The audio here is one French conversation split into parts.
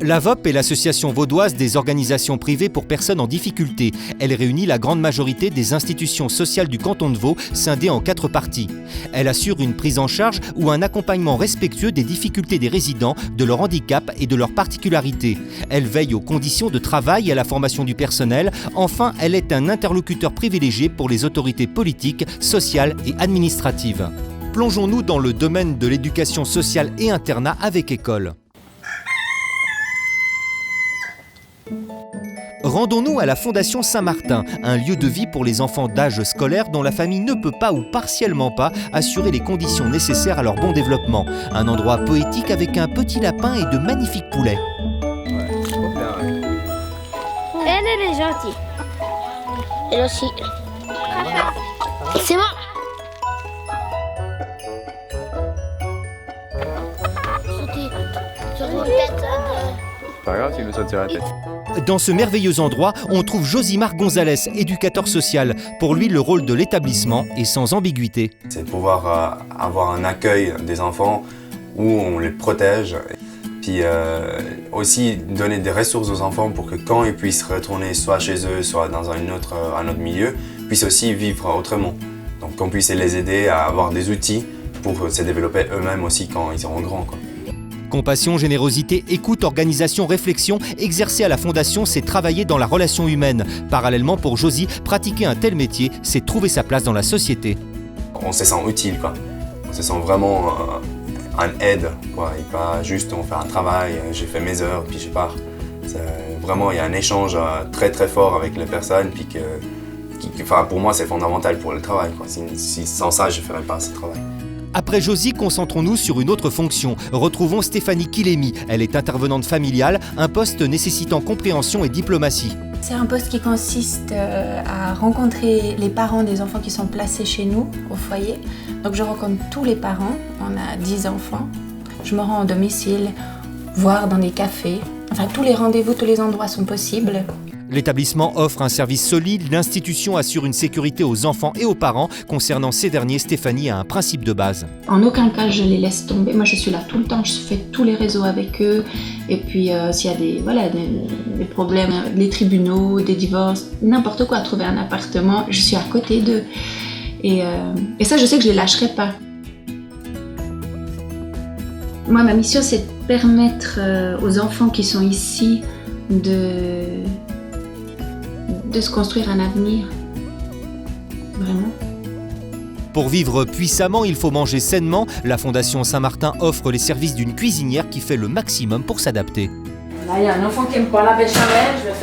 L'AVOP est l'association vaudoise des organisations privées pour personnes en difficulté. Elle réunit la grande majorité des institutions sociales du canton de Vaud, scindées en 4 parties. Elle assure une prise en charge ou un accompagnement respectueux des difficultés des résidents, de leur handicap et de leurs particularités. Elle veille aux conditions de travail et à la formation du personnel. Enfin, elle est un interlocuteur privilégié pour les autorités politiques, sociales et administratives. Plongeons-nous dans le domaine de l'éducation sociale et internat avec école. Rendons-nous à la Fondation Saint-Martin, un lieu de vie pour les enfants d'âge scolaire dont la famille ne peut pas ou partiellement pas assurer les conditions nécessaires à leur bon développement. Un endroit poétique avec un petit lapin et de magnifiques poulets. Elle est gentille. Elle aussi. C'est moi. Pas grave, tu me sautes sur la tête. Dans ce merveilleux endroit, on trouve Josimar Gonzalez, éducateur social. Pour lui, le rôle de l'établissement est sans ambiguïté. C'est de pouvoir avoir un accueil des enfants où on les protège. Puis aussi donner des ressources aux enfants pour que quand ils puissent retourner soit chez eux, soit dans un autre milieu, puissent aussi vivre autrement. Donc qu'on puisse les aider à avoir des outils pour se développer eux-mêmes aussi quand ils seront grands, quoi. Compassion, générosité, écoute, organisation, réflexion, exercer à la Fondation, c'est travailler dans la relation humaine. Parallèlement, pour Josie, pratiquer un tel métier, c'est trouver sa place dans la société. On se sent utile, quoi. On se sent vraiment un aide, quoi. Et pas juste on fait un travail, j'ai fait mes heures, puis je pars. Vraiment, il y a un échange très très fort avec les personnes, puis pour moi, c'est fondamental pour le travail, quoi. Sans ça, je ne ferais pas ce travail. Après Josie, concentrons-nous sur une autre fonction. Retrouvons Stéphanie Kilemi. Elle est intervenante familiale, un poste nécessitant compréhension et diplomatie. C'est un poste qui consiste à rencontrer les parents des enfants qui sont placés chez nous, au foyer. Donc je rencontre tous les parents, on a 10 enfants. Je me rends au domicile, voire dans des cafés. Enfin, tous les rendez-vous, tous les endroits sont possibles. L'établissement offre un service solide, l'institution assure une sécurité aux enfants et aux parents. Concernant ces derniers, Stéphanie a un principe de base. En aucun cas je les laisse tomber, moi je suis là tout le temps, je fais tous les réseaux avec eux. Et puis s'il y a des problèmes, les tribunaux, des divorces, n'importe quoi, trouver un appartement, je suis à côté d'eux. Et ça je sais que je ne les lâcherai pas. Moi ma mission c'est de permettre aux enfants qui sont ici de se construire un avenir, vraiment. Pour vivre puissamment, il faut manger sainement. La Fondation Saint-Martin offre les services d'une cuisinière qui fait le maximum pour s'adapter. Là, il y a un enfant qui n'aime pas la béchamel, je vais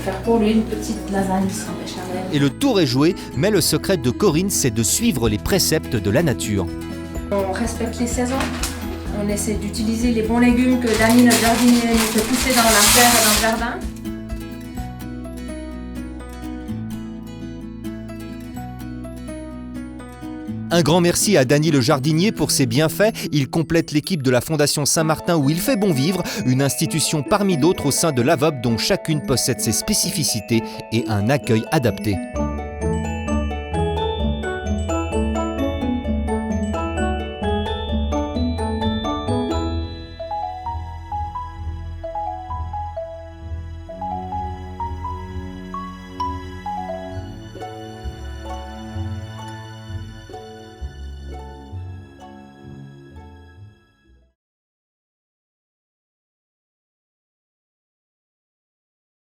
faire pour lui une petite lasagne sans béchamel. Et le tour est joué, mais le secret de Corinne, c'est de suivre les préceptes de la nature. On respecte les saisons, on essaie d'utiliser les bons légumes que Dany, notre jardinier, nous fait pousser dans la terre et dans le jardin. Un grand merci à Dany le jardinier pour ses bienfaits. Il complète l'équipe de la Fondation Saint-Martin où il fait bon vivre, une institution parmi d'autres au sein de l'AVOP dont chacune possède ses spécificités et un accueil adapté.